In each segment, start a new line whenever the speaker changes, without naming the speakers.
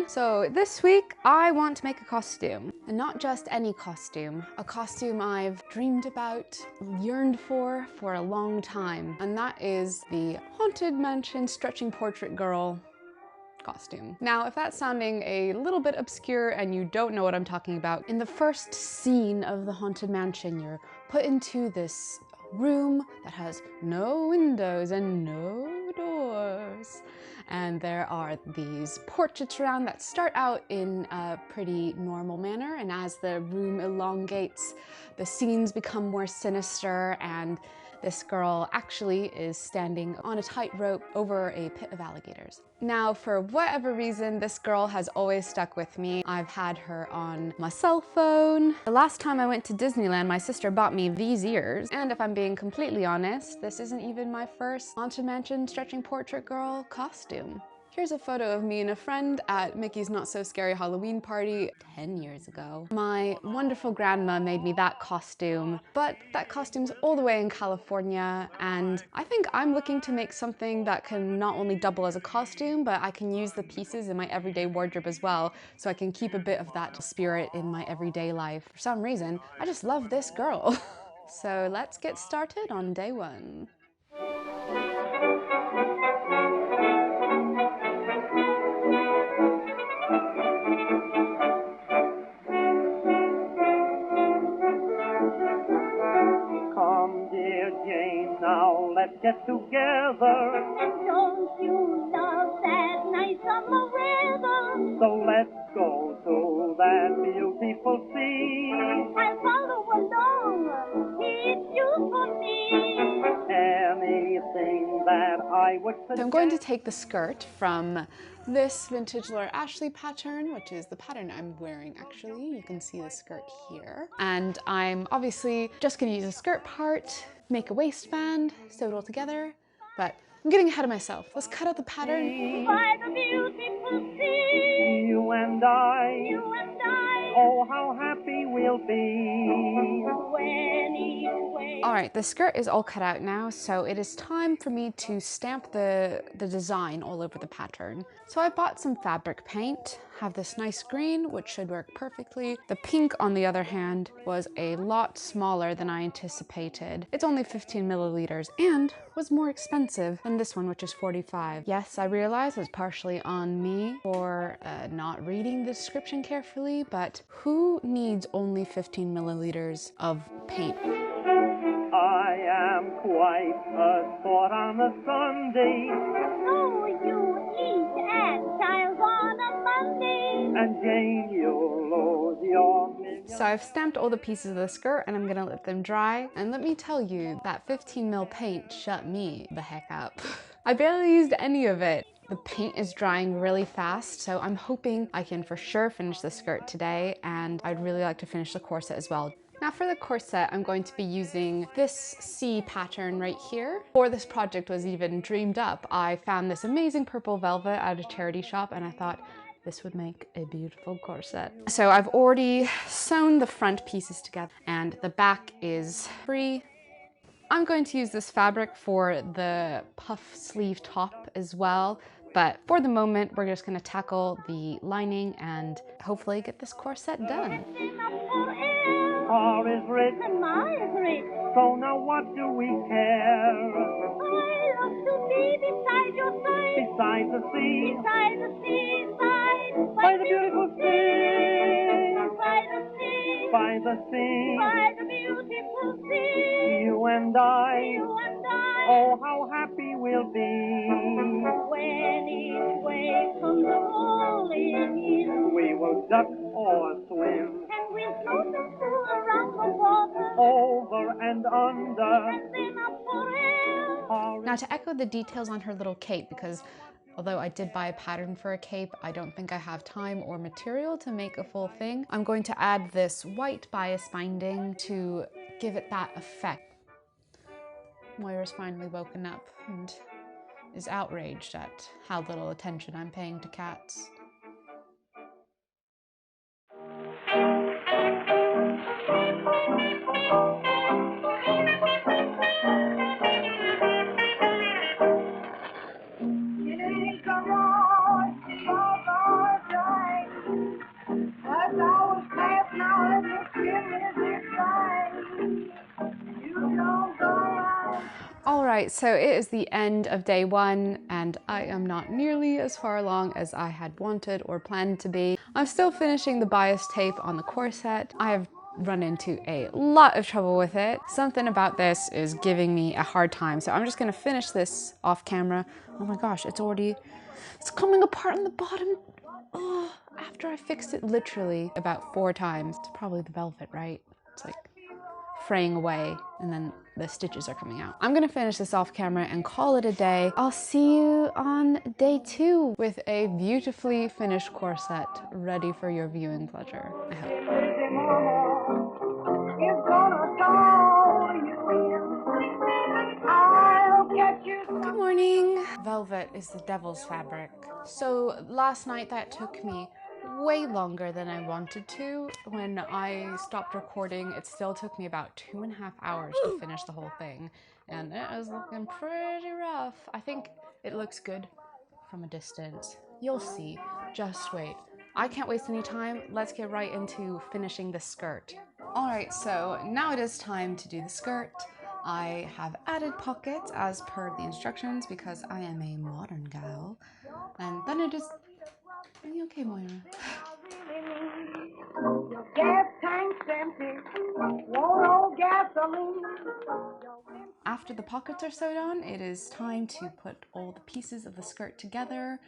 everyone! So this week I want to make a costume. And not just any costume. A costume I've dreamed about, yearned for a long time. And that is the Haunted Mansion Stretching Portrait Girl costume. Now, if that's sounding a little bit obscure and you don't know what I'm talking about, in the first scene of the Haunted Mansion, you're put into this room that has no windows and no doors. And there are these portraits around that start out in a pretty normal manner, and as the room elongates, the scenes become more sinister, and this girl actually is standing on a tightrope over a pit of alligators. Now, for whatever reason, this girl has always stuck with me. I've had her on my cell phone. The last time I went to Disneyland, my sister bought me these ears. And if I'm being completely honest, this isn't even my first Haunted Mansion Stretching Portrait Girl costume. Here's a photo of me and a friend at Mickey's Not So Scary Halloween party 10 years ago. My wonderful grandma made me that costume, but that costume's all the way in California, and I think I'm looking to make something that can not only double as a costume, but I can use the pieces in my everyday wardrobe as well, so I can keep a bit of that spirit in my everyday life. For some reason, I just love this girl. So let's get started on day one.
Now let's get together.
And don't you love that nice summer weather?
So let's go to that beautiful sea.
I'll follow along. It's you for me.
Anything that I would suggest.
So I'm going to take the skirt from this vintage Laura Ashley pattern, which is the pattern I'm wearing actually. You can see the skirt here. And I'm obviously just going to use a skirt part, make a waistband, sew it all together, but I'm getting ahead of myself. Let's cut out the pattern.
By the beautiful sea.
You and I.
You and I.
Oh, how happy we'll be.
All right, the skirt is all cut out now, so it is time for me to stamp the design all over the pattern. So I bought some fabric paint, have this nice green, which should work perfectly. The pink, on the other hand, was a lot smaller than I anticipated. It's only 15 milliliters and was more expensive than this one, which is 45. Yes, I realize it's partially on me for not reading the description carefully, but who needs only 15 milliliters of paint?
I am quite a sport on a Sunday.
Oh, you eat at times on a Monday.
And Jane, you'll lose your million.
So I've stamped all the pieces of the skirt and I'm gonna let them dry. And let me tell you, that 15 mil paint shut me the heck up. I barely used any of it. The paint is drying really fast, so I'm hoping I can for sure finish the skirt today, and I'd really like to finish the corset as well. Now for the corset, I'm going to be using this C pattern right here. Before this project was even dreamed up, I found this amazing purple velvet at a charity shop and I thought this would make a beautiful corset. So I've already sewn the front pieces together and the back is free. I'm going to use this fabric for the puff sleeve top as well, but for the moment, we're just gonna tackle the lining and hopefully get this corset done.
R is rich,
And Ma is rich.
so now what do we care?
I love to be beside your side.
Beside the sea,
Beside the seaside.
by the beautiful sea,
By the sea.
by the sea,
By the beautiful sea.
you and I.
You and I.
Oh, how happy we'll be.
When each wave comes rolling in.
We will duck or swim,
And we'll float and through around the water.
over and under.
And then up forever.
R is
Now to echo the details on her little cape, because although I did buy a pattern for a cape, I don't think I have time or material to make a full thing. I'm going to add this white bias binding to give it that effect. Moira's finally woken up and is outraged at how little attention I'm paying to cats.
Come on,
All right, so it is the end of day one and I am not nearly as far along as I had wanted or planned to be. I'm still finishing the bias tape on the corset. I have run into a lot of trouble with it. Something about this is giving me a hard time, so I'm just gonna finish this off camera. Oh my gosh, it's coming apart on the bottom. Oh, after I fixed it literally about 4 times. It's probably the velvet, right? It's like fraying away and then the stitches are coming out. I'm gonna finish this off camera and call it a day. I'll see you on day 2 with a beautifully finished corset ready for your viewing pleasure, I hope. Good morning. Velvet is the devil's fabric. So last night that took me way longer than I wanted to. When I stopped recording, it still took me about 2.5 hours to finish the whole thing. And it was looking pretty rough. I think it looks good from a distance. You'll see. Just wait. I can't waste any time. Let's get right into finishing the skirt. All right, so now it is time to do the skirt. I have added pockets as per the instructions because I am a modern gal. And then it is... Are you okay, Moira? After the pockets are sewed on, it is time to put all the pieces of the skirt together.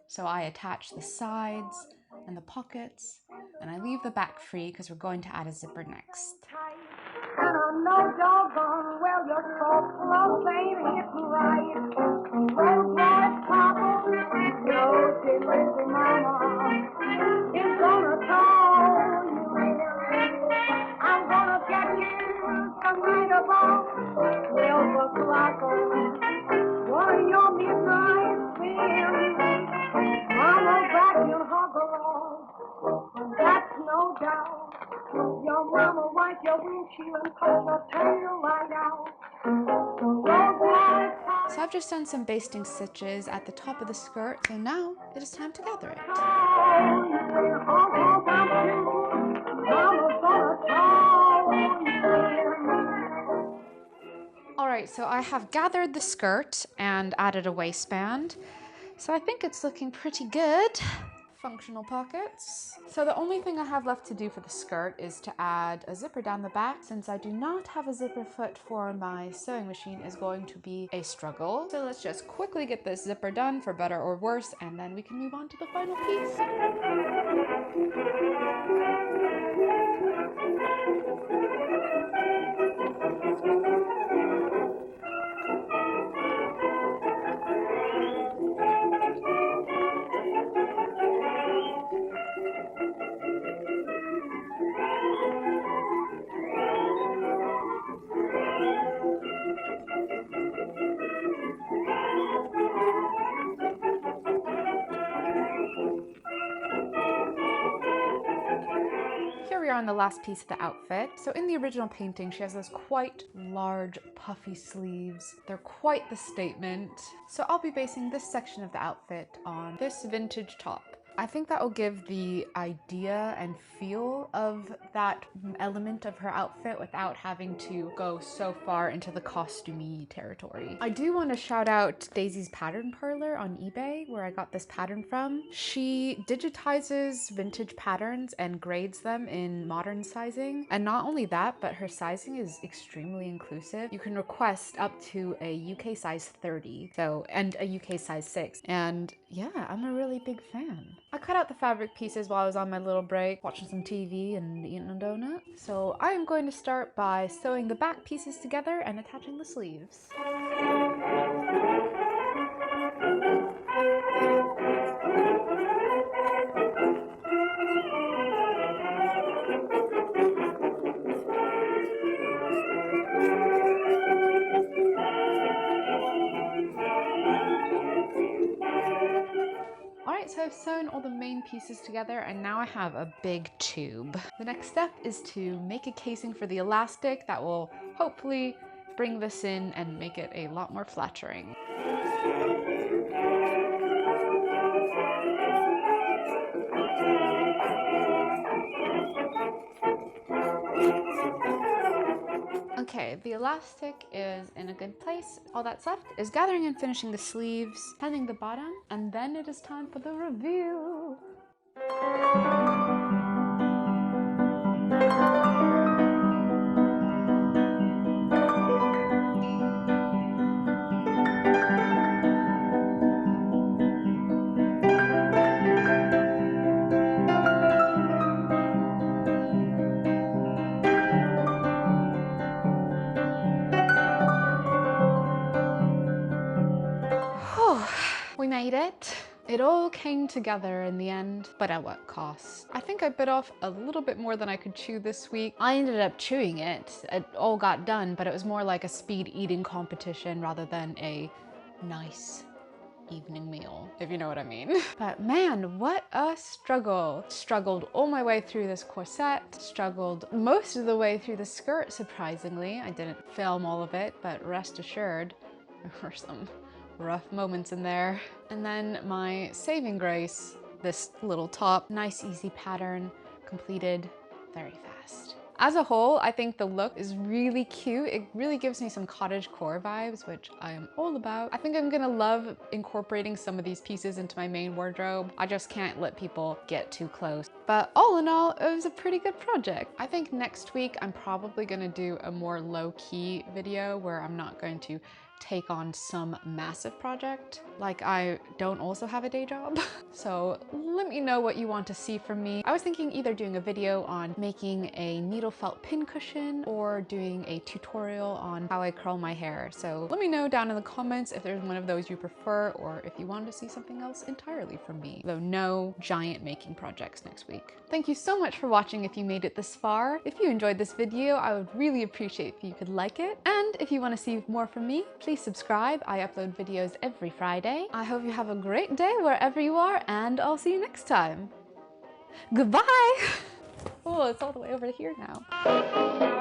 So I attach the sides and the pockets, and I leave the back free because we're going to add a zipper next. And I know doggone well your soft love ain't it right. Well, boy, Papa, no, listen, Mama, is gonna call you. I'm gonna get you some night about 12 o'clock. One of your midnight swim. Mama, back your hug along. That's no doubt. Your mama wipe your windshield and pull your tail right out. So I've just done some basting stitches at the top of the skirt, so now it is time to gather it. Alright, so I have gathered the skirt and added a waistband, so I think it's looking pretty good. Functional pockets. So the only thing I have left to do for the skirt is to add a zipper down the back. Since I do not have a zipper foot for my sewing machine, is going to be a struggle. So let's just quickly get this zipper done for better or worse, and then we can move on to the final piece. Here we are on the last piece of the outfit. So in the original painting, she has those quite large puffy sleeves. They're quite the statement. So I'll be basing this section of the outfit on this vintage top. I think that will give the idea and feel of that element of her outfit without having to go so far into the costumey territory. I do want to shout out Daisy's Pattern Parlor on eBay, where I got this pattern from. She digitizes vintage patterns and grades them in modern sizing. And not only that, but her sizing is extremely inclusive. You can request up to a UK size 30, and a UK size 6. And yeah, I'm a really big fan. I cut out the fabric pieces while I was on my little break, watching some TV and eating a donut. So I am going to start by sewing the back pieces together and attaching the sleeves. Alright, so I've sewn all the main pieces together and now I have a big tube. The next step is to make a casing for the elastic that will hopefully bring this in and make it a lot more flattering. Okay, the elastic is in a good place. All that's left is gathering and finishing the sleeves, pinning the bottom, and then it is time for the reveal. We made it. It all came together in the end, but at what cost? I think I bit off a little bit more than I could chew this week. I ended up chewing it. It all got done, but it was more like a speed eating competition rather than a nice evening meal, if you know what I mean. But man, what a struggle. Struggled all my way through this corset, struggled most of the way through the skirt, surprisingly. I didn't film all of it, but rest assured, there were some rough moments in there. And then my saving grace, this little top, nice easy pattern, completed very fast. As a whole, I think the look is really cute. It really gives me some cottagecore vibes, which I am all about. I think I'm gonna love incorporating some of these pieces into my main wardrobe. I just can't let people get too close. But all in all, it was a pretty good project. I think next week I'm probably gonna do a more low-key video where I'm not going to take on some massive project. Like, I don't also have a day job. So let me know what you want to see from me. I was thinking either doing a video on making a needle felt pincushion or doing a tutorial on how I curl my hair. So let me know down in the comments if there's one of those you prefer or if you want to see something else entirely from me. Though no giant making projects next week. Thank you so much for watching if you made it this far. If you enjoyed this video, I would really appreciate if you could like it. And if you want to see more from me, please subscribe. I upload videos every Friday. I hope you have a great day wherever you are, and I'll see you next time. Goodbye! Oh, it's all the way over here now.